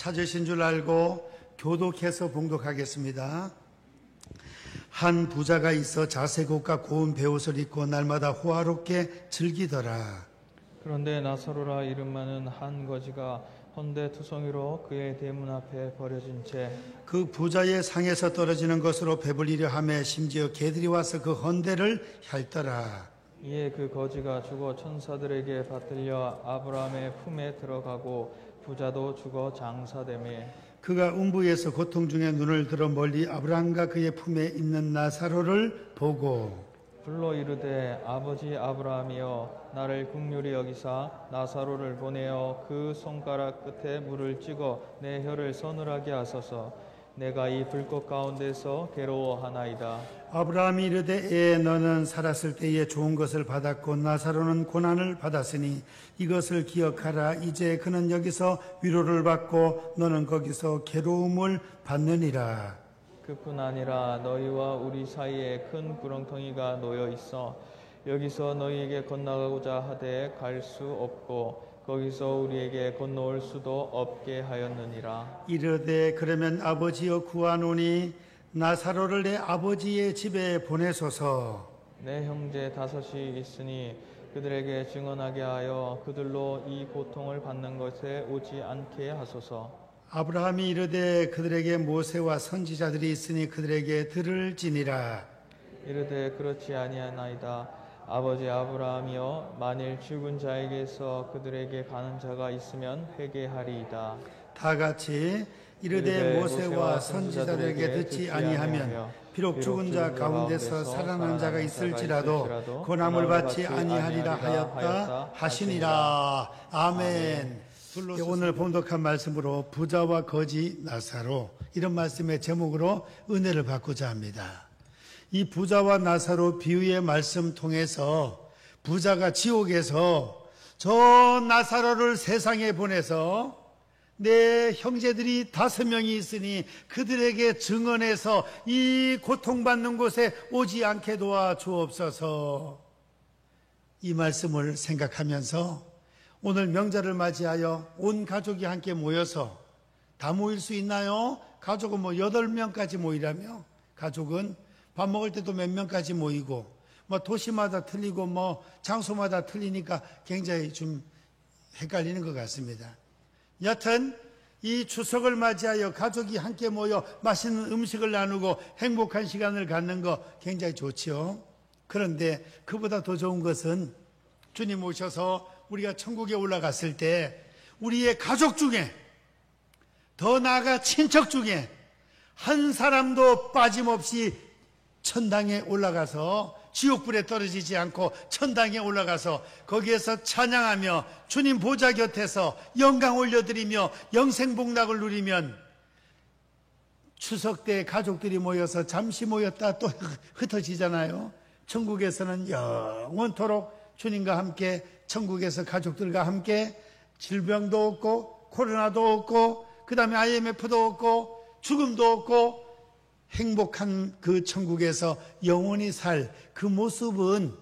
찾으신 줄 알고 교독해서 봉독하겠습니다. 한 부자가 있어 자색옷과 고운 베옷을 입고 날마다 호화롭게 즐기더라. 그런데 나사로라 이름 많은 한 거지가 헌데투성이로 그의 대문 앞에 버려진 채 그 부자의 상에서 떨어지는 것으로 배불리려 하며 심지어 개들이 와서 그 헌데를 핥더라. 이에 그 거지가 죽어 천사들에게 받들려 아브라함의 품에 들어가고 부자도 죽어 장사되매 그가 음부에서 고통 중에 눈을 들어 멀리 아브라함과 그의 품에 있는 나사로를 보고 불러 이르되 아버지 아브라함이여 나를 긍휼히 여기사 나사로를 보내어 그 손가락 끝에 물을 찍어 내 혀를 서늘하게 하소서. 내가 이 불꽃 가운데서 괴로워하나이다. 아브라함이 이르되 너는 살았을 때에 좋은 것을 받았고 나사로는 고난을 받았으니 이것을 기억하라. 이제 그는 여기서 위로를 받고 너는 거기서 괴로움을 받느니라. 그뿐 아니라 너희와 우리 사이에 큰 구렁텅이가 놓여 있어 여기서 너희에게 건너가고자 하되 갈 수 없고 거기서 우리에게 건너올 수도 없게 하였느니라. 이르되 그러면 아버지여 구하노니 나사로를 내 아버지의 집에 보내소서. 내 형제 다섯이 있으니 그들에게 증언하게 하여 그들로 이 고통을 받는 것에 오지 않게 하소서. 아브라함이 이르되 그들에게 모세와 선지자들이 있으니 그들에게 들을지니라. 이르되 그렇지 아니하나이다. 아버지 아브라함이여 만일 죽은 자에게서 그들에게 가는 자가 있으면 회개하리이다. 다 같이 이르되 모세와 선지자들에게 듣지 아니하면 비록 죽은 자 가운데서 살아난 자가 있을지라도 고난을 받지 아니하리라 하였다 하시니라. 아멘. 오늘 봉독한 말씀으로 부자와 거지 나사로, 이런 말씀의 제목으로 은혜를 받고자 합니다. 이 부자와 나사로 비유의 말씀 통해서 부자가 지옥에서 저 나사로를 세상에 보내서 내 형제들이 5명이 있으니 그들에게 증언해서 이 고통받는 곳에 오지 않게 도와주옵소서. 이 말씀을 생각하면서 오늘 명절을 맞이하여 온 가족이 함께 모여서 다 모일 수 있나요? 가족은 8명까지 모이라며, 가족은 밥 먹을 때도 몇 명까지 모이고, 도시마다 틀리고, 장소마다 틀리니까 굉장히 좀 헷갈리는 것 같습니다. 여튼, 이 추석을 맞이하여 가족이 함께 모여 맛있는 음식을 나누고 행복한 시간을 갖는 거 굉장히 좋죠. 그런데 그보다 더 좋은 것은 주님 오셔서 우리가 천국에 올라갔을 때 우리의 가족 중에, 더 나아가 친척 중에 한 사람도 빠짐없이 천당에 올라가서 지옥불에 떨어지지 않고 천당에 올라가서 거기에서 찬양하며 주님 보좌 곁에서 영광 올려드리며 영생복락을 누리면, 추석 때 가족들이 모여서 잠시 모였다 또 흩어지잖아요. 천국에서는 영원토록 주님과 함께, 천국에서 가족들과 함께 질병도 없고 코로나도 없고 그 다음에 IMF도 없고 죽음도 없고 행복한 그 천국에서 영원히 살 그 모습은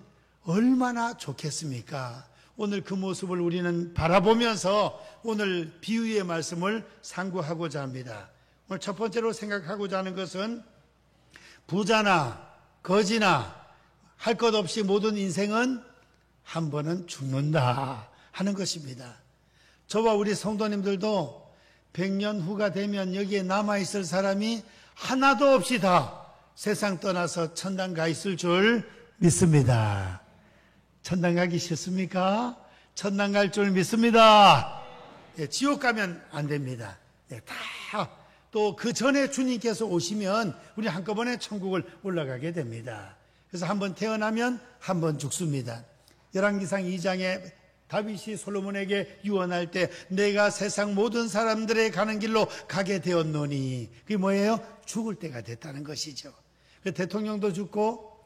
얼마나 좋겠습니까? 오늘 그 모습을 우리는 바라보면서 오늘 비유의 말씀을 상고하고자 합니다. 오늘 첫 번째로 생각하고자 하는 것은 부자나 거지나 할 것 없이 모든 인생은 한 번은 죽는다 하는 것입니다. 저와 우리 성도님들도 100년 후가 되면 여기에 남아있을 사람이 하나도 없이 다 세상 떠나서 천당 가 있을 줄 믿습니다. 천당 가기 싫습니까? 천당 갈 줄 믿습니다. 지옥 가면 안 됩니다. 다 또 그 전에 주님께서 오시면 우리 한꺼번에 천국을 올라가게 됩니다. 그래서 한번 태어나면 한번 죽습니다. 열왕기상 2장에 다윗이 솔로몬에게 유언할 때 내가 세상 모든 사람들의 가는 길로 가게 되었노니, 그게 뭐예요? 죽을 때가 됐다는 것이죠. 그 대통령도 죽고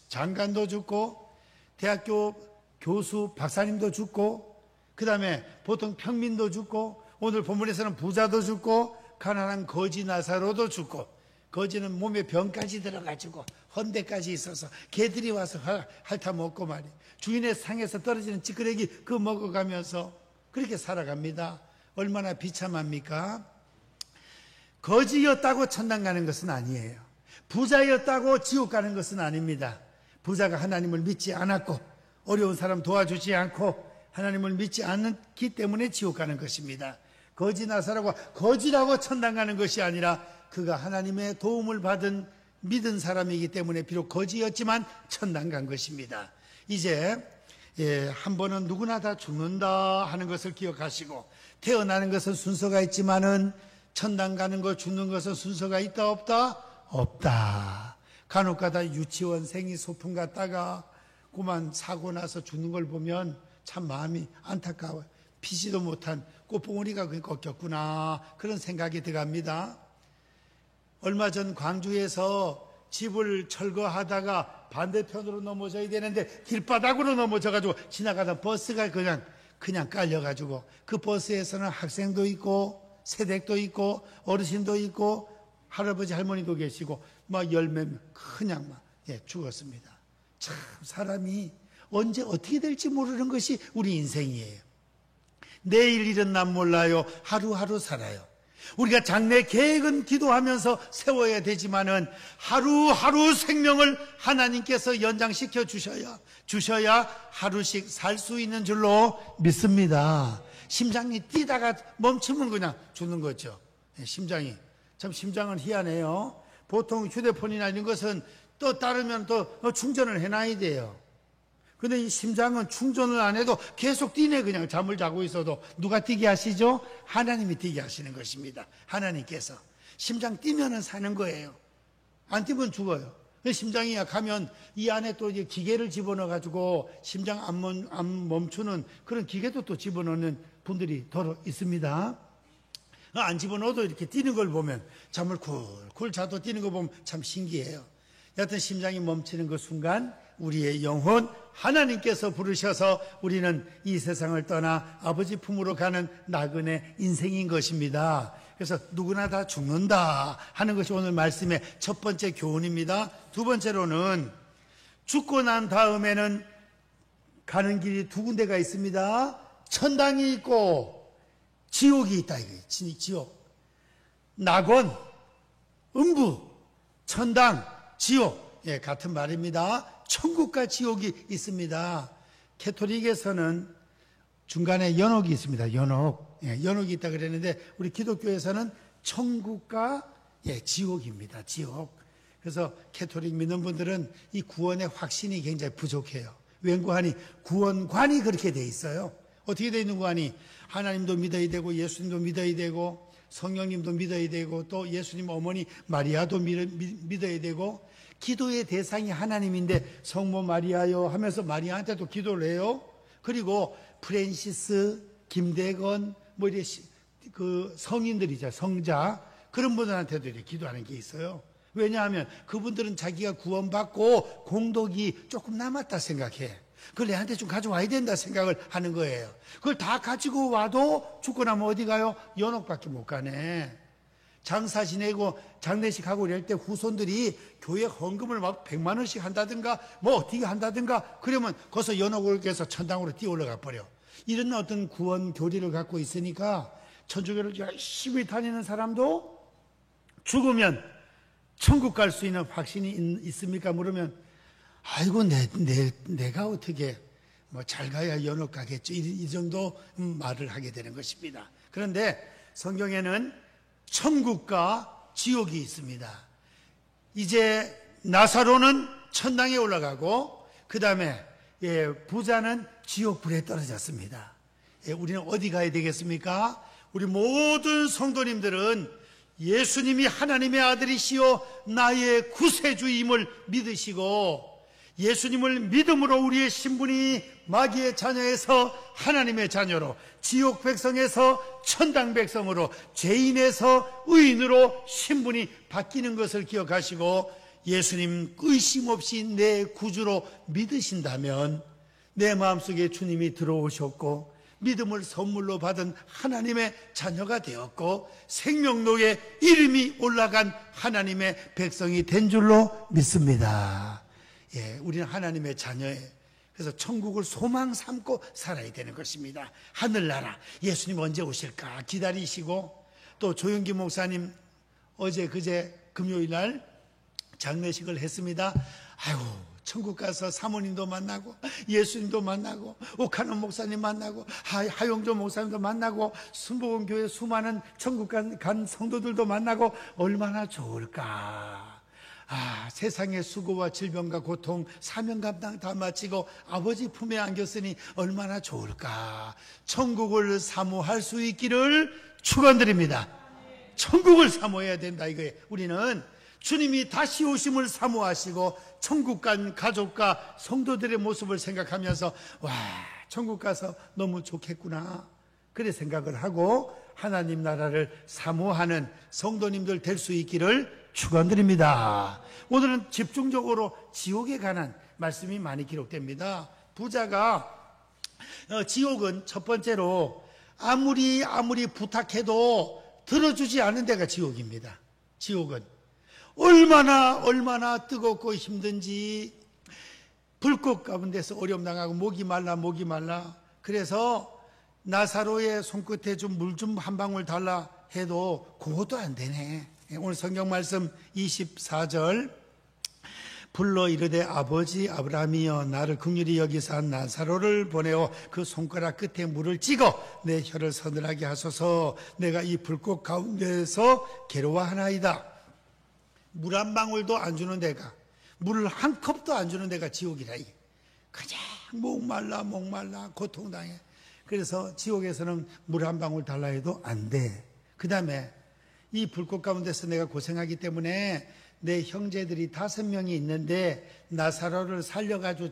장관도 죽고 대학교 교수 박사님도 죽고 그 다음에 보통 평민도 죽고 오늘 본문에서는 부자도 죽고 가난한 거지 나사로도 죽고, 거지는 몸에 병까지 들어가지고 헌대까지 있어서 개들이 와서 핥아먹고 말이에요. 주인의 상에서 떨어지는 찌끄레기 그거 먹어가면서 그렇게 살아갑니다. 얼마나 비참합니까? 거지였다고 천당 가는 것은 아니에요. 부자였다고 지옥 가는 것은 아닙니다. 부자가 하나님을 믿지 않았고 어려운 사람 도와주지 않고 하나님을 믿지 않기 때문에 지옥 가는 것입니다. 거지 나사로가 거지라고 천당 가는 것이 아니라 그가 하나님의 도움을 받은 믿은 사람이기 때문에 비록 거지였지만 천당 간 것입니다. 이제 한 번은 누구나 다 죽는다 하는 것을 기억하시고, 태어나는 것은 순서가 있지만은 천당 가는 것, 죽는 것은 순서가 있다 없다? 없다. 간혹가다 유치원생이 소풍 갔다가 그만 사고 나서 죽는 걸 보면 참 마음이 안타까워요. 피지도 못한 꽃봉오리가 꺾였구나, 그런 생각이 들어갑니다. 얼마 전 광주에서 집을 철거하다가 반대편으로 넘어져야 되는데 길바닥으로 넘어져가지고 지나가던 버스가 그냥 깔려가지고, 그 버스에서는 학생도 있고 새댁도 있고 어르신도 있고 할아버지 할머니도 계시고 막 열몇 그냥 죽었습니다. 참 사람이 언제 어떻게 될지 모르는 것이 우리 인생이에요. 내일 일은 난 몰라요. 하루하루 살아요. 우리가 장래 계획은 기도하면서 세워야 되지만은 하루하루 생명을 하나님께서 연장시켜 주셔야 하루씩 살 수 있는 줄로 믿습니다. 심장이 뛰다가 멈추면 그냥 죽는 거죠. 심장이. 참 심장은 희한해요. 보통 휴대폰이나 이런 것은 또 따르면 또 충전을 해놔야 돼요. 근데 이 심장은 충전을 안 해도 계속 뛰네. 그냥 잠을 자고 있어도. 누가 뛰게 하시죠? 하나님이 뛰게 하시는 것입니다. 하나님께서. 심장 뛰면은 사는 거예요. 안 뛰면 죽어요. 심장이 약하면 이 안에 또 이제 기계를 집어넣어가지고 심장 안 멈추는 그런 기계도 또 집어넣는 분들이 더러 있습니다. 안 집어넣어도 이렇게 뛰는 걸 보면, 잠을 쿨쿨 자도 뛰는 거 보면 참 신기해요. 여하튼 심장이 멈추는 그 순간 우리의 영혼 하나님께서 부르셔서 우리는 이 세상을 떠나 아버지 품으로 가는 나그네 인생인 것입니다. 그래서 누구나 다 죽는다 하는 것이 오늘 말씀의 첫 번째 교훈입니다. 두 번째로는 죽고 난 다음에는 가는 길이 두 군데가 있습니다. 천당이 있고 지옥이 있다. 지옥. 낙원, 음부, 천당, 지옥. 같은 말입니다. 천국과 지옥이 있습니다. 캐토릭에서는 중간에 연옥이 있습니다. 연옥이 있다 그랬는데 우리 기독교에서는 천국과 지옥입니다. 지옥. 그래서 캐토릭 믿는 분들은 이 구원의 확신이 굉장히 부족해요. 웬고하니 구원관이 그렇게 돼 있어요. 어떻게 돼 있는 관이? 하나님도 믿어야 되고 예수님도 믿어야 되고 성령님도 믿어야 되고 또 예수님 어머니 마리아도 믿어야 되고, 기도의 대상이 하나님인데 성모 마리아요 하면서 마리아한테도 기도를 해요. 그리고 프랜시스, 김대건 이렇게 그 성인들이죠. 성자, 그런 분들한테도 이렇게 기도하는 게 있어요. 왜냐하면 그분들은 자기가 구원받고 공덕이 조금 남았다 생각해. 그걸 내한테 좀 가져와야 된다 생각을 하는 거예요. 그걸 다 가지고 와도 죽고 나면 어디 가요? 연옥밖에 못 가네. 장사 지내고 장례식 하고 이럴 때 후손들이 교회 헌금을 막 100만 원씩 한다든가 어떻게 한다든가 그러면 거기서 연옥을 해서 천당으로 뛰어 올라가 버려. 이런 어떤 구원 교리를 갖고 있으니까 천주교를 열심히 다니는 사람도 죽으면 천국 갈 수 있는 확신이 있습니까? 물으면 아이고 내가 어떻게 잘 가야 연옥 가겠죠. 이 정도 말을 하게 되는 것입니다. 그런데 성경에는 천국과 지옥이 있습니다. 이제 나사로는 천당에 올라가고 그 다음에 부자는 지옥불에 떨어졌습니다. 우리는 어디 가야 되겠습니까? 우리 모든 성도님들은 예수님이 하나님의 아들이시요 나의 구세주임을 믿으시고, 예수님을 믿음으로 우리의 신분이 마귀의 자녀에서 하나님의 자녀로, 지옥 백성에서 천당 백성으로, 죄인에서 의인으로 신분이 바뀌는 것을 기억하시고 예수님 의심 없이 내 구주로 믿으신다면 내 마음속에 주님이 들어오셨고 믿음을 선물로 받은 하나님의 자녀가 되었고 생명록에 이름이 올라간 하나님의 백성이 된 줄로 믿습니다. 우리는 하나님의 자녀예요. 그래서 천국을 소망 삼고 살아야 되는 것입니다. 하늘나라 예수님 언제 오실까 기다리시고, 또 조영기 목사님 어제 그제 금요일 날 장례식을 했습니다. 아이고, 천국 가서 사모님도 만나고 예수님도 만나고 옥하는 목사님 만나고 하용조 목사님도 만나고 순복음교회 수많은 천국 간 성도들도 만나고 얼마나 좋을까. 세상의 수고와 질병과 고통 사명 감당 다 마치고 아버지 품에 안겼으니 얼마나 좋을까. 천국을 사모할 수 있기를 축원드립니다. 천국을 사모해야 된다 이거예요. 우리는 주님이 다시 오심을 사모하시고 천국 간 가족과 성도들의 모습을 생각하면서 와, 천국 가서 너무 좋겠구나 그래 생각을 하고 하나님 나라를 사모하는 성도님들 될 수 있기를 축원드립니다. 오늘은 집중적으로 지옥에 관한 말씀이 많이 기록됩니다. 부자가 지옥은 첫 번째로 아무리 부탁해도 들어주지 않은 데가 지옥입니다. 지옥은 얼마나 뜨겁고 힘든지 불꽃 가운데서 어려움 당하고 목이 말라 그래서 나사로의 손끝에 좀 물 좀 한 방울 달라 해도 그것도 안 되네. 오늘 성경 말씀 24절 불러 이르되 아버지 아브라함이여 나를 긍휼히 여기사 나사로를 보내어 그 손가락 끝에 물을 찍어 내 혀를 서늘하게 하소서. 내가 이 불꽃 가운데서 괴로워하나이다. 물 한 방울도 안 주는 데가, 물 한 컵도 안 주는 데가 지옥이라. 그냥 목말라 고통당해. 그래서 지옥에서는 물 한 방울 달라 해도 안 돼. 그 다음에 이 불꽃 가운데서 내가 고생하기 때문에 내 형제들이 5명이 있는데 나사로를 살려가지고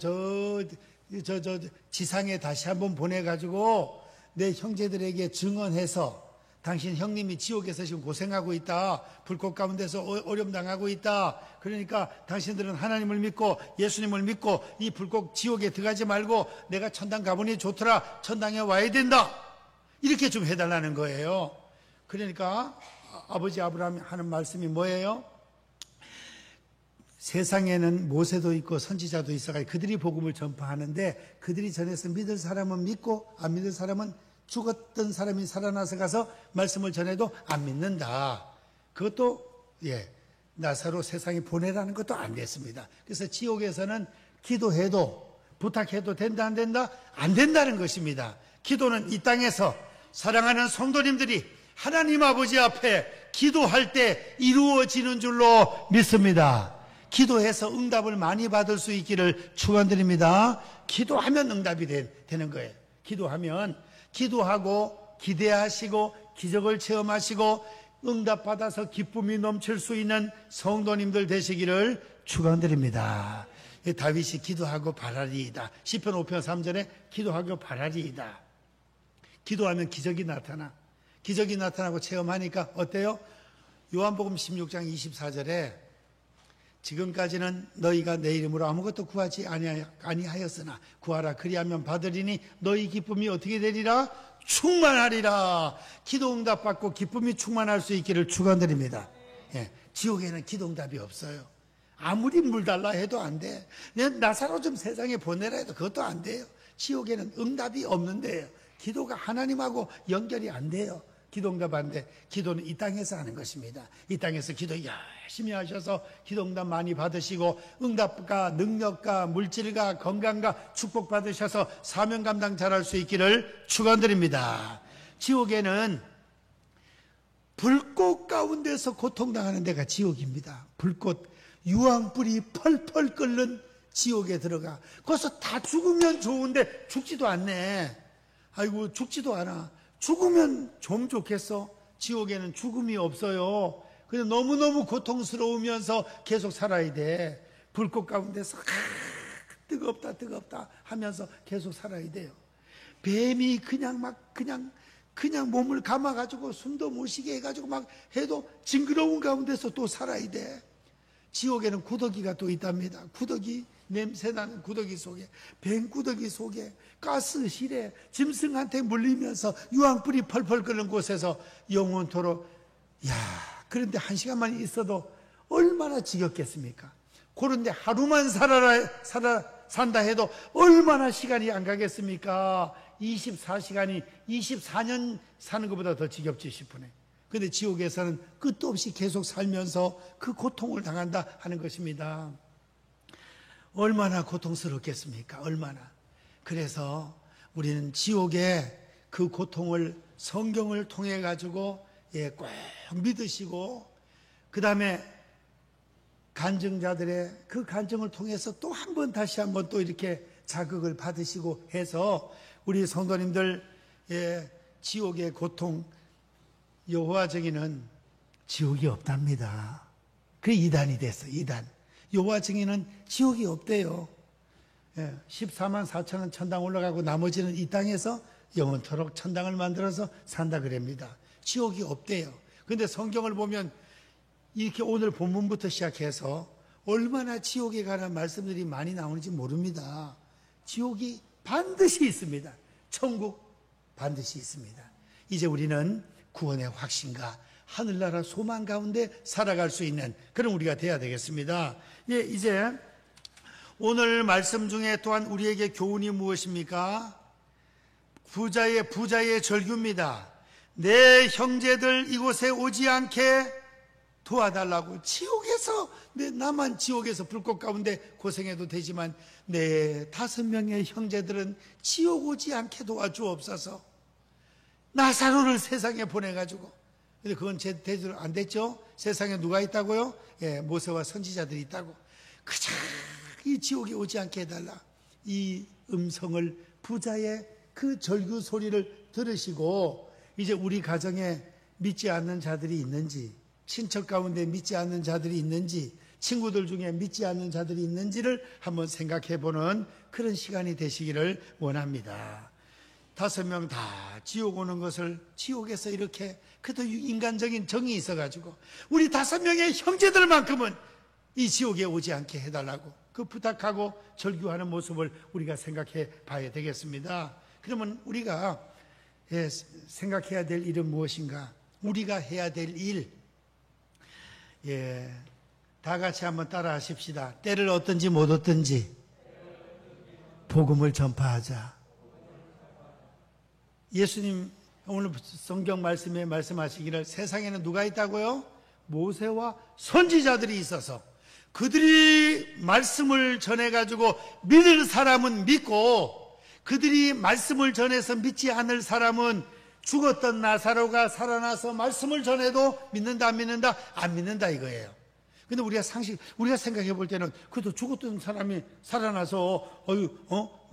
저 지상에 다시 한번 보내가지고 내 형제들에게 증언해서 당신 형님이 지옥에서 지금 고생하고 있다. 불꽃 가운데서 어려움 당하고 있다. 그러니까 당신들은 하나님을 믿고 예수님을 믿고 이 불꽃 지옥에 들어가지 말고 내가 천당 가보니 좋더라. 천당에 와야 된다. 이렇게 좀 해달라는 거예요. 그러니까 아버지 아브라함이 하는 말씀이 뭐예요? 세상에는 모세도 있고 선지자도 있어가지고 그들이 복음을 전파하는데 그들이 전해서 믿을 사람은 믿고 안 믿을 사람은 죽었던 사람이 살아나서 가서 말씀을 전해도 안 믿는다. 그것도 나사로 세상에 보내라는 것도 안 됐습니다. 그래서 지옥에서는 기도해도 부탁해도 된다 안 된다? 안 된다는 것입니다. 기도는 이 땅에서 사랑하는 성도님들이 하나님 아버지 앞에 기도할 때 이루어지는 줄로 믿습니다. 기도해서 응답을 많이 받을 수 있기를 축원드립니다. 기도하면 응답이 되는 거예요. 기도하고 기대하시고 기적을 체험하시고 응답받아서 기쁨이 넘칠 수 있는 성도님들 되시기를 축원드립니다. 다윗이 기도하고 바라리이다. 시편 5편 3절에 기도하고 바라리이다. 기도하면 기적이 나타나. 기적이 나타나고 체험하니까 어때요? 요한복음 16장 24절에 지금까지는 너희가 내 이름으로 아무것도 구하지 아니하였으나 구하라 그리하면 받으리니 너희 기쁨이 어떻게 되리라? 충만하리라. 기도 응답 받고 기쁨이 충만할 수 있기를 축원드립니다. 지옥에는 기도 응답이 없어요. 아무리 물 달라 해도 안 돼. 나사로 좀 세상에 보내라 해도 그것도 안 돼요. 지옥에는 응답이 없는데요. 기도가 하나님하고 연결이 안 돼요. 기도 응답 안 돼. 기도는 이 땅에서 하는 것입니다. 이 땅에서 기도 열심히 하셔서 기도 응답 많이 받으시고 응답과 능력과 물질과 건강과 축복 받으셔서 사명 감당 잘할 수 있기를 축원드립니다. 지옥에는 불꽃 가운데서 고통당하는 데가 지옥입니다. 불꽃 유황불이 펄펄 끓는 지옥에 들어가. 거기서 다 죽으면 좋은데 죽지도 않네. 아이고 죽지도 않아. 죽으면 좀 좋겠어. 지옥에는 죽음이 없어요. 그냥 너무너무 고통스러우면서 계속 살아야 돼. 불꽃 가운데서 뜨겁다 하면서 계속 살아야 돼요. 뱀이 그냥 몸을 감아가지고 숨도 못 쉬게 해가지고 막 해도 징그러운 가운데서 또 살아야 돼. 지옥에는 구더기가 또 있답니다. 구더기, 냄새나는 구더기 속에, 뱀구더기 속에, 가스실에 짐승한테 물리면서 유황불이 펄펄 끓는 곳에서 영원토록. 그런데 1시간만 있어도 얼마나 지겹겠습니까? 그런데 하루만 산다 해도 얼마나 시간이 안 가겠습니까? 24시간이 24년 사는 것보다 더 지겹지 싶으네. 근데 지옥에서는 끝도 없이 계속 살면서 그 고통을 당한다 하는 것입니다. 얼마나 고통스럽겠습니까? 얼마나. 그래서 우리는 지옥의 그 고통을 성경을 통해 가지고 꼭 믿으시고, 그 다음에 간증자들의 그 간증을 통해서 또 한 번 다시 한번 또 이렇게 자극을 받으시고 해서 우리 성도님들 지옥의 고통, 여호와 증인은 지옥이 없답니다. 그 이단이 됐어. 이단. 여호와 증인은 지옥이 없대요. 14만 4천은 천당 올라가고 나머지는 이 땅에서 영원토록 천당을 만들어서 산다 그럽니다. 지옥이 없대요. 그런데 성경을 보면 이렇게 오늘 본문부터 시작해서 얼마나 지옥에 관한 말씀들이 많이 나오는지 모릅니다. 지옥이 반드시 있습니다. 천국 반드시 있습니다. 이제 우리는 구원의 확신과 하늘나라 소망 가운데 살아갈 수 있는 그런 우리가 돼야 되겠습니다. 이제 오늘 말씀 중에 또한 우리에게 교훈이 무엇입니까? 부자의 절규입니다. 내 형제들 이곳에 오지 않게 도와달라고. 지옥에서 나만 지옥에서 불꽃 가운데 고생해도 되지만 내 5명의 형제들은 지옥 오지 않게 도와주옵소서. 나사로를 세상에 보내가지고. 근데 그건 제대로 안 됐죠. 세상에 누가 있다고요? 모세와 선지자들이 있다고. 그저 이 지옥에 오지 않게 해달라. 이 음성을, 부자의 그 절규 소리를 들으시고 이제 우리 가정에 믿지 않는 자들이 있는지, 친척 가운데 믿지 않는 자들이 있는지, 친구들 중에 믿지 않는 자들이 있는지를 한번 생각해 보는 그런 시간이 되시기를 원합니다. 5명 다 지옥 오는 것을, 지옥에서 이렇게 그래도 인간적인 정이 있어가지고 우리 5명의 형제들만큼은 이 지옥에 오지 않게 해달라고 그 부탁하고 절규하는 모습을 우리가 생각해 봐야 되겠습니다. 그러면 우리가 생각해야 될 일은 무엇인가? 우리가 해야 될 일, 다 같이 한번 따라 하십시다. 때를 얻든지 못 얻든지 복음을 전파하자. 예수님 오늘 성경 말씀에 말씀하시기를 세상에는 누가 있다고요? 모세와 선지자들이 있어서 그들이 말씀을 전해가지고 믿을 사람은 믿고, 그들이 말씀을 전해서 믿지 않을 사람은 죽었던 나사로가 살아나서 말씀을 전해도 믿는다 안 믿는다? 안 믿는다 이거예요. 근데 우리가 생각해 볼 때는 그래도 죽었던 사람이 살아나서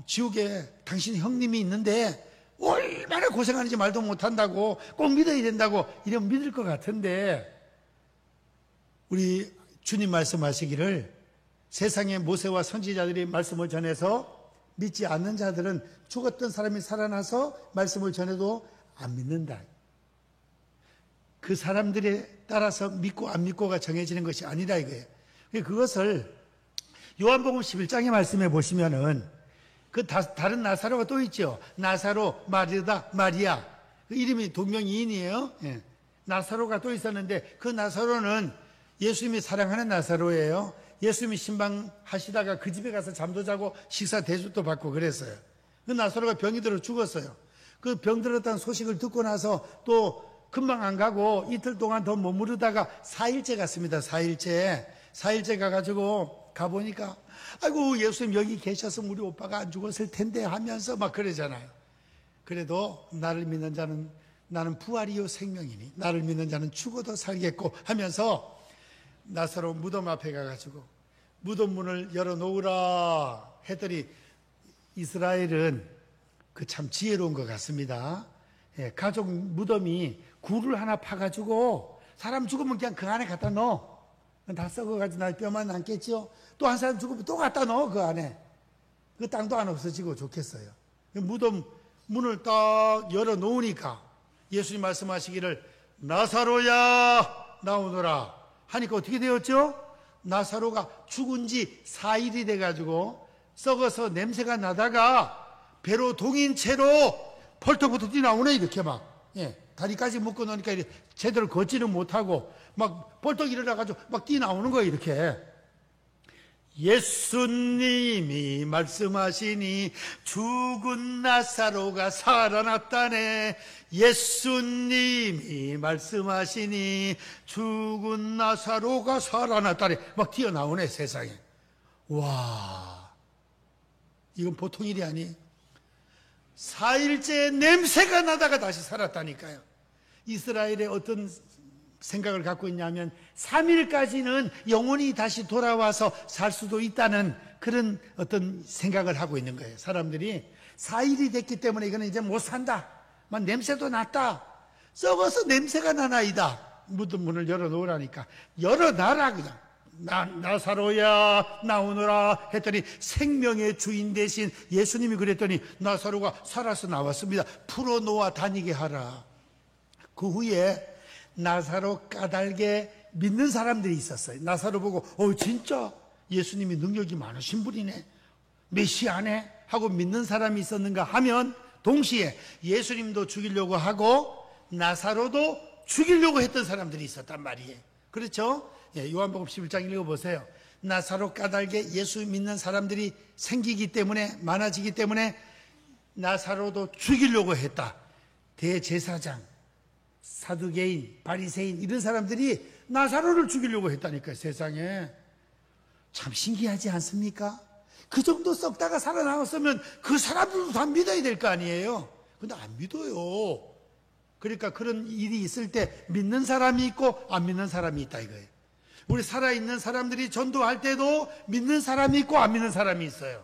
지옥에 당신 형님이 있는데 얼마나 고생하는지 말도 못한다고 꼭 믿어야 된다고 이러면 믿을 것 같은데, 우리 주님 말씀하시기를 세상의 모세와 선지자들이 말씀을 전해서 믿지 않는 자들은 죽었던 사람이 살아나서 말씀을 전해도 안 믿는다. 그 사람들에 따라서 믿고 안 믿고가 정해지는 것이 아니라 이거예요. 그것을 요한복음 11장의 말씀에 보시면은 그 다른 나사로가 또 있죠. 나사로, 마리아. 그 이름이 동명이인이에요. 나사로가 또 있었는데 그 나사로는 예수님이 사랑하는 나사로예요. 예수님이 신방하시다가 그 집에 가서 잠도 자고 식사 대접도 받고 그랬어요. 그 나사로가 병이 들어 죽었어요. 그 병 들었다는 소식을 듣고 나서 또 금방 안 가고 이틀 동안 더 머무르다가 4일째 갔습니다. 4일째 가가지고 가보니까 아이고 예수님 여기 계셨으면 우리 오빠가 안 죽었을 텐데 하면서 막 그러잖아요. 그래도 나를 믿는 자는, 나는 부활이요 생명이니 나를 믿는 자는 죽어도 살겠고 하면서 나사로 무덤 앞에 가가지고 무덤 문을 열어놓으라 했더니 이스라엘은 그 참 지혜로운 것 같습니다. 가족 무덤이 굴을 하나 파가지고 사람 죽으면 그냥 그 안에 갖다 넣어. 다 썩어가지고 날 뼈만 남겠지요. 또 한 사람 죽으면 또 갖다 넣어 그 안에. 그 땅도 안 없어지고 좋겠어요. 무덤 문을 딱 열어놓으니까 예수님 말씀하시기를 나사로야 나오너라 하니까 어떻게 되었죠? 나사로가 죽은 지 4일이 돼가지고 썩어서 냄새가 나다가 배로 동인 채로 펄떡펄떡 뛰어나오네 이렇게 막. 다리까지 묶어 놓으니까 제대로 걷지는 못하고 막 벌떡 일어나가지고 막 뛰어나오는 거예요 이렇게. 예수님이 말씀하시니 죽은 나사로가 살아났다네. 예수님이 말씀하시니 죽은 나사로가 살아났다네. 막 튀어나오네, 세상에. 와, 이건 보통 일이 아니에요. 4일째 냄새가 나다가 다시 살았다니까요. 이스라엘의 어떤 생각을 갖고 있냐면 3일까지는 영혼이 다시 돌아와서 살 수도 있다는 그런 어떤 생각을 하고 있는 거예요. 사람들이 4일이 됐기 때문에 이거는 이제 못 산다. 막 냄새도 났다. 썩어서 냄새가 나나이다. 무덤 문을 열어놓으라니까. 열어놔라 그냥. 나사로야 나오너라 했더니 생명의 주인 대신 예수님이 그랬더니 나사로가 살아서 나왔습니다. 풀어놓아 다니게 하라. 그 후에 나사로 까닭에 믿는 사람들이 있었어요. 나사로 보고 진짜 예수님이 능력이 많으신 분이네, 메시아네 하고 믿는 사람이 있었는가 하면 동시에 예수님도 죽이려고 하고 나사로도 죽이려고 했던 사람들이 있었단 말이에요. 그렇죠? 요한복음 11장 읽어보세요. 나사로 까닭에 예수 믿는 사람들이 생기기 때문에, 많아지기 때문에 나사로도 죽이려고 했다. 대제사장, 사두개인, 바리새인 이런 사람들이 나사로를 죽이려고 했다니까요. 세상에 참 신기하지 않습니까? 그 정도 썩다가 살아나왔으면 그 사람들도 다 믿어야 될 거 아니에요. 근데 안 믿어요. 그러니까 그런 일이 있을 때 믿는 사람이 있고 안 믿는 사람이 있다 이거예요. 우리 살아있는 사람들이 전도할 때도 믿는 사람이 있고 안 믿는 사람이 있어요.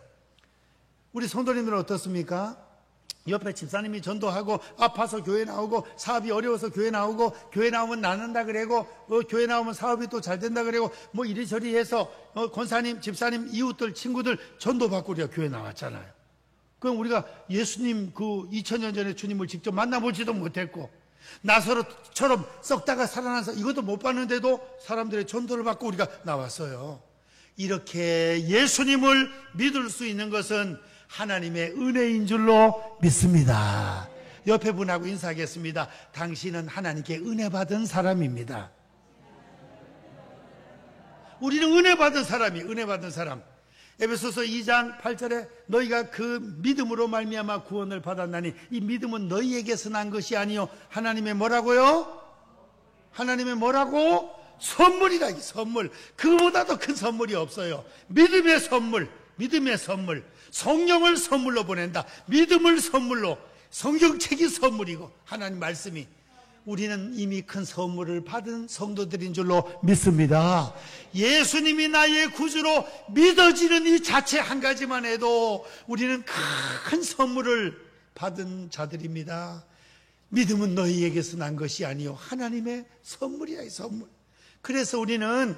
우리 성도님들은 어떻습니까? 옆에 집사님이 전도하고 아파서 교회 나오고 사업이 어려워서 교회 나오고 교회 나오면 나는다 그래고 교회 나오면 사업이 또 잘 된다 그래고 뭐 이리저리 해서 권사님, 집사님, 이웃들, 친구들 전도받고 우리가 교회 나왔잖아요. 그럼 우리가 예수님 그 2000년 전에 주님을 직접 만나보지도 못했고 나사로처럼 썩다가 살아나서 이것도 못 봤는데도 사람들의 전도를 받고 우리가 나왔어요. 이렇게 예수님을 믿을 수 있는 것은 하나님의 은혜인 줄로 믿습니다. 옆에 분하고 인사하겠습니다. 당신은 하나님께 은혜 받은 사람입니다. 우리는 은혜 받은 사람이 은혜 받은 사람. 에베소서 2장 8절에 너희가 그 믿음으로 말미암아 구원을 받았나니 이 믿음은 너희에게서 난 것이 아니요 하나님의 뭐라고요? 하나님의 뭐라고? 선물이다. 이 선물. 그보다도 큰 선물이 없어요. 믿음의 선물. 믿음의 선물. 성령을 선물로 보낸다. 믿음을 선물로. 성경책이 선물이고 하나님 말씀이. 우리는 이미 큰 선물을 받은 성도들인 줄로 믿습니다. 예수님이 나의 구주로 믿어지는 이 자체 한 가지만 해도 우리는 큰 선물을 받은 자들입니다. 믿음은 너희에게서 난 것이 아니요 하나님의 선물이야. 이 선물. 그래서 우리는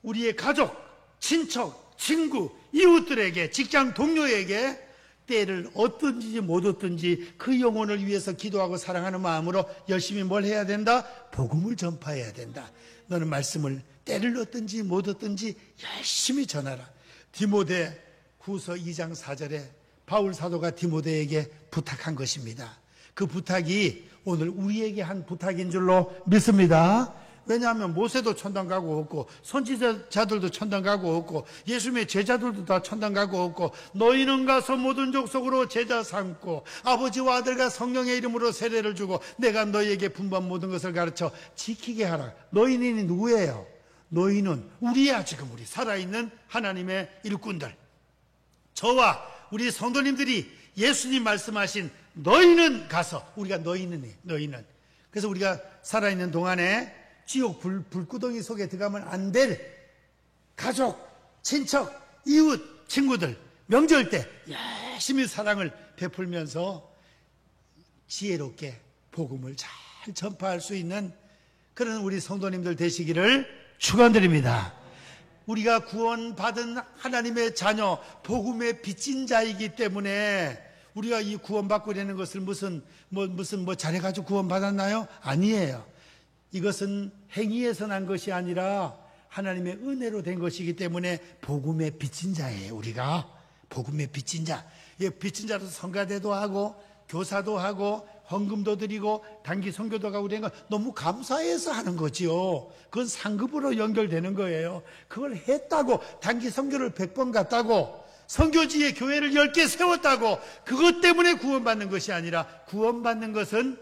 우리의 가족, 친척, 친구, 이웃들에게, 직장 동료에게 때를 얻든지 못 얻든지 그 영혼을 위해서 기도하고 사랑하는 마음으로 열심히 뭘 해야 된다? 복음을 전파해야 된다. 너는 말씀을 때를 얻든지 못 얻든지 열심히 전하라. 디모데 후서 2장 4절에 바울 사도가 디모데에게 부탁한 것입니다. 그 부탁이 오늘 우리에게 한 부탁인 줄로 믿습니다. 왜냐하면 모세도 천당 가고 없고 선지자들도 천당 가고 없고 예수님의 제자들도 다 천당 가고 없고 너희는 가서 모든 족속으로 제자 삼고 아버지와 아들과 성령의 이름으로 세례를 주고 내가 너희에게 분부한 모든 것을 가르쳐 지키게 하라. 너희는 누구예요? 너희는 우리야. 지금 우리 살아있는 하나님의 일꾼들, 저와 우리 성도님들이 예수님 말씀하신 너희는 가서, 우리가 너희는 그래서 우리가 살아있는 동안에 지옥 불구덩이 속에 들어가면 안 될 가족, 친척, 이웃, 친구들 명절 때 열심히 사랑을 베풀면서 지혜롭게 복음을 잘 전파할 수 있는 그런 우리 성도님들 되시기를 축원드립니다. 우리가 구원받은 하나님의 자녀, 복음의 빚진 자이기 때문에 우리가 이 구원받고 있는 것을 무슨 잘해가지고 구원받았나요? 아니에요. 이것은 행위에서 난 것이 아니라 하나님의 은혜로 된 것이기 때문에 복음의 빚진 자예요. 우리가 복음의 빚진 자. 빚진 자로서 성가대도 하고 교사도 하고 헌금도 드리고 단기 선교도 가고 그런 건 너무 감사해서 하는 거지요. 그건 상급으로 연결되는 거예요. 그걸 했다고, 단기 선교를 100번 갔다고, 선교지에 교회를 10개 세웠다고, 그것 때문에 구원받는 것이 아니라, 구원받는 것은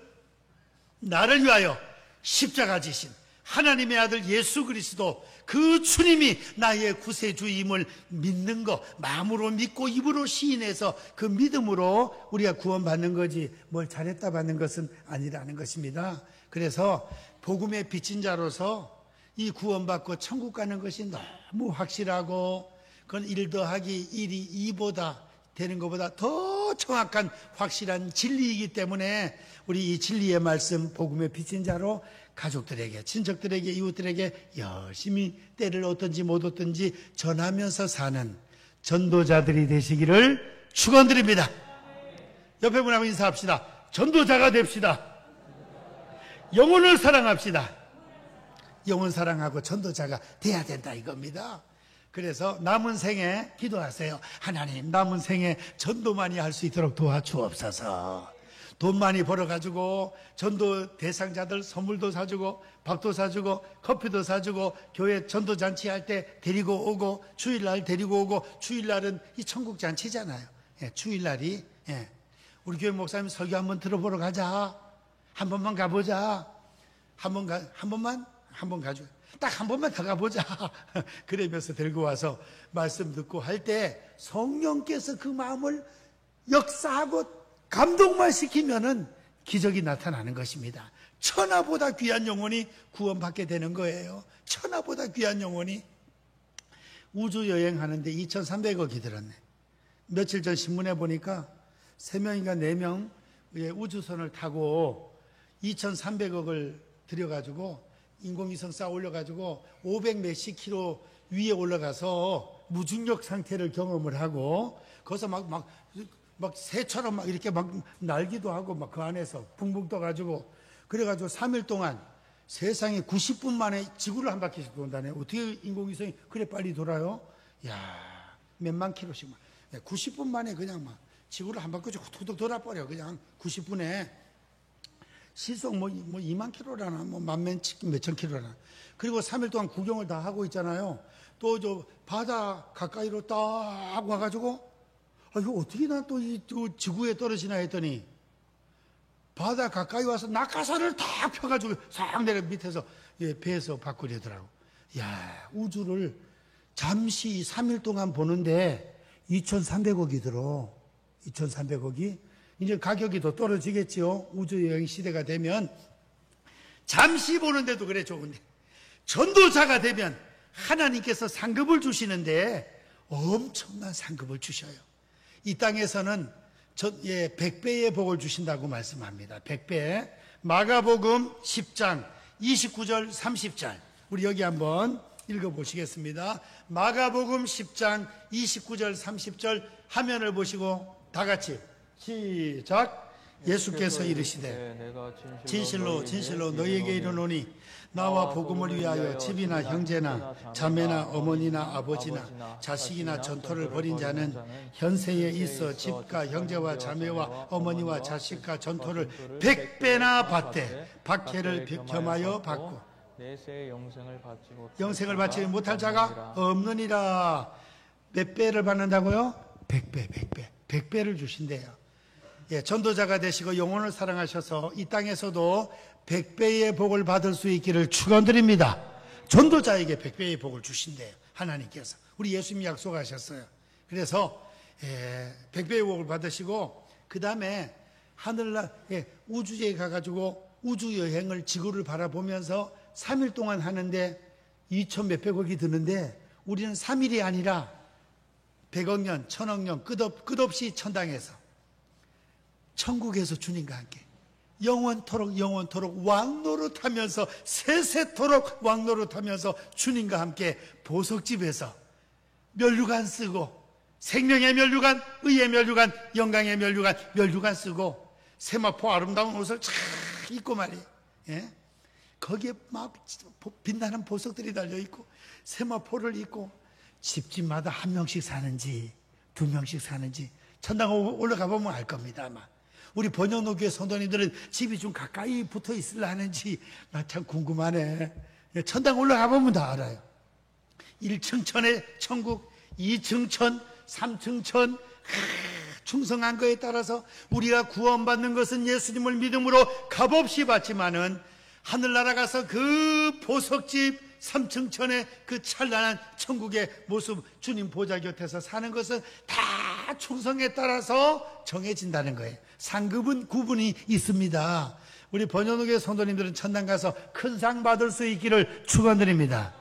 나를 위하여 십자가 지신 하나님의 아들 예수 그리스도, 그 주님이 나의 구세주임을 믿는 것, 마음으로 믿고 입으로 시인해서 그 믿음으로 우리가 구원받는 거지, 뭘 잘했다 받는 것은 아니라는 것입니다. 그래서 복음의 빚진 자로서 이 구원받고 천국 가는 것이 너무 확실하고, 그건 1 더하기 1이 2보다 되는 것보다 더 정확한 확실한 진리이기 때문에 우리 이 진리의 말씀, 복음의 빚진 자로 가족들에게, 친척들에게, 이웃들에게 열심히 때를 얻든지 못 얻든지 전하면서 사는 전도자들이 되시기를 축원드립니다. 옆에 분하고 인사합시다. 전도자가 됩시다. 영혼을 사랑합시다. 영혼 사랑하고 전도자가 돼야 된다 이겁니다. 그래서 남은 생에 기도하세요. 하나님, 남은 생에 전도 많이 할 수 있도록 도와주옵소서. 돈 많이 벌어가지고 전도 대상자들 선물도 사주고 밥도 사주고 커피도 사주고 교회 전도잔치 할 때 데리고 오고 주일날 데리고 오고, 주일날은 이 천국잔치잖아요. 예, 주일날이, 예, 우리 교회 목사님 설교 한번 들어보러 가자. 한 번만 가보자. 한 번 가죠. 딱 한 번만 더 가보자. 그러면서 들고 와서 말씀 듣고 할 때 성령께서 그 마음을 역사하고 감동만 시키면은 기적이 나타나는 것입니다. 천하보다 귀한 영혼이 구원받게 되는 거예요. 천하보다 귀한 영혼이. 우주 여행하는데 2,300억이 들었네. 며칠 전 신문에 보니까 3명인가 4명 우주선을 타고 2,300억을 들여가지고 인공위성 쌓아 올려가지고 500 몇십 킬로 위에 올라가서 무중력 상태를 경험을 하고, 거기서 막 새처럼 막 이렇게 막 날기도 하고 막 그 안에서 붕붕 떠가지고, 그래가지고 3일 동안 세상에 90분 만에 지구를 한 바퀴씩 돈다네. 어떻게 인공위성이 그래 빨리 돌아요? 야, 몇만 킬로씩 90분 만에 그냥 막 지구를 한 바퀴 툭툭 돌아버려. 그냥 90분에 시속 뭐 2만 킬로라나 뭐 몇천 킬로라나. 그리고 3일 동안 구경을 다 하고 있잖아요. 또 저 바다 가까이로 딱 와가지고, 이거 어떻게 난 또 이 지구에 떨어지나 했더니, 바다 가까이 와서 낙하산을 다 펴가지고 싹 내려 밑에서 배에서 바꾸려더라고. 야, 우주를 잠시 3일 동안 보는데 2,300억이 들어. 2,300억이. 이제 가격이 더 떨어지겠지요. 우주여행 시대가 되면. 잠시 보는데도 그래 좋은데, 전도자가 되면 하나님께서 상급을 주시는데 엄청난 상급을 주셔요. 이 땅에서는 100배의 복을 주신다고 말씀합니다. 100배. 마가복음 10장 29절 30절. 우리 여기 한번 읽어보시겠습니다. 마가복음 10장 29절 30절 화면을 보시고 다 같이 시작. 예수께서 이르시되 진실로 진실로 너희에게 이르노니 나와 복음을 위하여 집이나 형제나 자매나 어머니나 아버지나 자식이나 전토를 벌인 자는 현세에 있어 집과 형제와 자매와 어머니와 자식과 전토를 100배나 받되 박해를 겸하여 받고 영생을 받지 못할 자가 없느니라. 몇 배를 받는다고요? 100배 100배를 주신대요. 예, 전도자가 되시고 영혼을 사랑하셔서 이 땅에서도 100배의 복을 받을 수 있기를 축원드립니다. 전도자에게 100배의 복을 주신대요. 하나님께서. 우리 예수님이 약속하셨어요. 그래서 100배의 복을 받으시고, 그 다음에 하늘날 우주에 가가지고 우주여행을 지구를 바라보면서 3일 동안 하는데 2천 몇백억이 드는데, 우리는 3일이 아니라 100억 년, 1000억 년 끝없이 천당에서 천국에서 주님과 함께 영원토록 왕노릇하면서 세세토록 왕노릇하면서 주님과 함께 보석집에서 면류관 쓰고, 생명의 면류관, 의의 면류관, 영광의 면류관 쓰고, 세마포 아름다운 옷을 쫙 입고 말이에요. 예? 거기에 막 빛나는 보석들이 달려있고 세마포를 입고, 집집마다 1명씩 사는지 2명씩 사는지 천당 올라가 보면 알 겁니다. 아마 우리 번영로교회 성도님들은 집이 좀 가까이 붙어 있으려 하는지 나 참 궁금하네. 천당 올라가 보면 다 알아요. 1층 천의 천국, 2층 천, 3층 천, 충성한 거에 따라서 우리가 구원받는 것은 예수님을 믿음으로 값없이 받지만은 하늘나라 가서 그 보석집 3층 천의 그 찬란한 천국의 모습, 주님 보좌 곁에서 사는 것은 다 충성에 따라서 정해진다는 거예요. 상급은 구분이 있습니다. 우리 번영로교회 성도님들은 천당 가서 큰 상 받을 수 있기를 축원드립니다.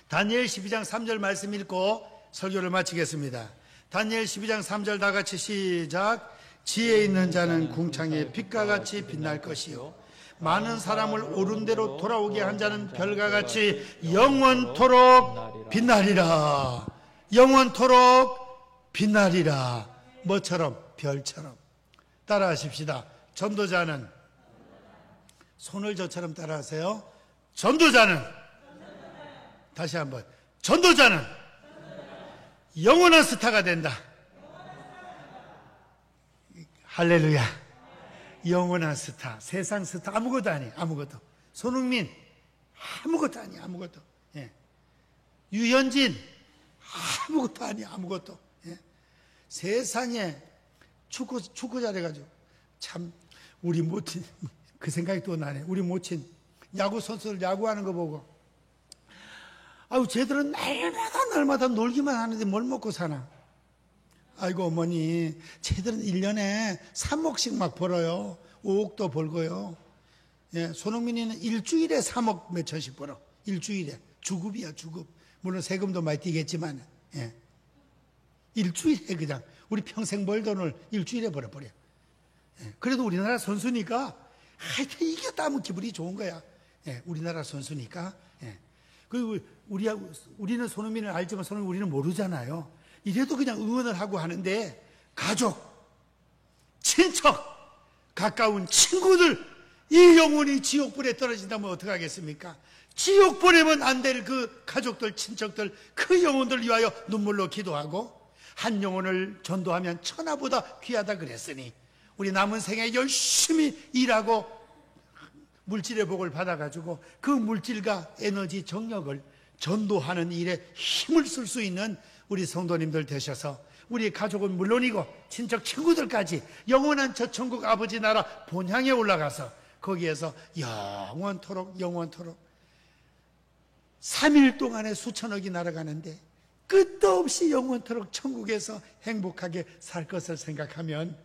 다니엘 12장 3절 말씀 읽고 설교를 마치겠습니다. 다니엘 12장 3절 다 같이 시작. 지혜 있는 자는 궁창의 빛과 같이 빛날 것이요 많은 사람을 옳은 대로 돌아오게 한 자는 별과 같이 영원토록 빛나리라. 영원토록 빛나리라. 뭐처럼? 별처럼. 따라하십시다. 전도자는, 손을 저처럼 따라하세요. 전도자는, 다시 한번, 전도자는 영원한 스타가 된다. 할렐루야. 영원한 스타, 세상 스타 아무것도 아니에요. 아무것도. 손흥민 아무것도 아니에요. 아무것도. 예. 유현진 아무것도 아니에요. 아무것도. 예. 세상에 축구 잘해가지고 참 우리 모친 그 생각이 또 나네. 우리 모친 야구 선수들 야구하는 거 보고 아유 쟤들은 날마다 놀기만 하는데 뭘 먹고 사나. 아이고 어머니 쟤들은 1년에 3억씩 막 벌어요. 5억도 벌고요. 예, 손흥민이는 일주일에 3억 몇 천씩 벌어. 일주일에. 주급이야 주급. 물론 세금도 많이 띄겠지만 예. 일주일에 그냥 우리 평생 벌 돈을 일주일에 벌어버려. 예, 그래도 우리나라 선수니까 하여튼 이겼다면 기분이 좋은 거야. 예, 우리나라 선수니까. 예. 그리고 우리는 손흥민을 알지만 손흥민 우리는 모르잖아요. 이래도 그냥 응원을 하고 하는데 가족, 친척, 가까운 친구들 이 영혼이 지옥불에 떨어진다면 어떡하겠습니까? 지옥 보내면 안 될 그 가족들, 친척들 그 영혼들 위하여 눈물로 기도하고 한 영혼을 전도하면 천하보다 귀하다 그랬으니 우리 남은 생에 열심히 일하고 물질의 복을 받아가지고 그 물질과 에너지, 정력을 전도하는 일에 힘을 쓸 수 있는 우리 성도님들 되셔서 우리 가족은 물론이고 친척 친구들까지 영원한 저 천국 아버지 나라 본향에 올라가서 거기에서 영원토록 3일 동안에 수천억이 날아가는데 끝도 없이 영원토록 천국에서 행복하게 살 것을 생각하면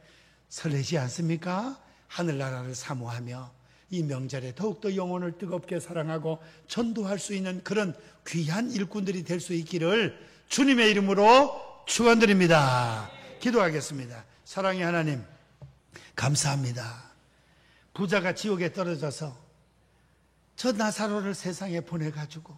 설레지 않습니까? 하늘나라를 사모하며 이 명절에 더욱더 영혼을 뜨겁게 사랑하고 전도할 수 있는 그런 귀한 일꾼들이 될 수 있기를 주님의 이름으로 축원드립니다. 기도하겠습니다. 사랑의 하나님 감사합니다. 부자가 지옥에 떨어져서 저 나사로를 세상에 보내가지고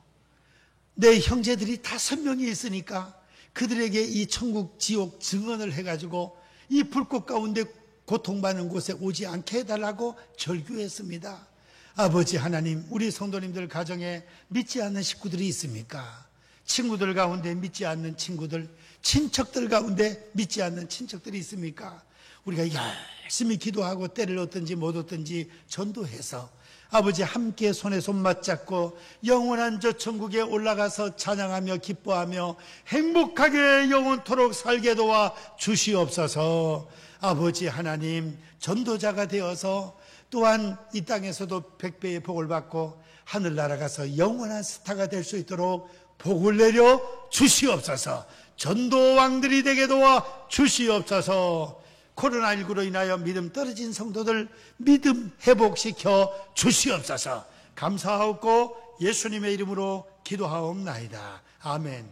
내 형제들이 5명이 있으니까 그들에게 이 천국 지옥 증언을 해가지고 이 불꽃 가운데 고통받는 곳에 오지 않게 해달라고 절규했습니다. 아버지 하나님, 우리 성도님들 가정에 믿지 않는 식구들이 있습니까? 친구들 가운데 믿지 않는 친구들, 친척들 가운데 믿지 않는 친척들이 있습니까? 우리가 열심히 기도하고 때를 얻든지 못 얻든지 전도해서 아버지 함께 손에 손 맞잡고 영원한 저 천국에 올라가서 찬양하며 기뻐하며 행복하게 영원토록 살게 도와 주시옵소서. 아버지 하나님, 전도자가 되어서 또한 이 땅에서도 100배의 복을 받고 하늘나라 가서 영원한 스타가 될 수 있도록 복을 내려 주시옵소서. 전도왕들이 되게 도와 주시옵소서. 코로나19로 인하여 믿음 떨어진 성도들 믿음 회복시켜 주시옵소서. 감사하옵고 예수님의 이름으로 기도하옵나이다. 아멘.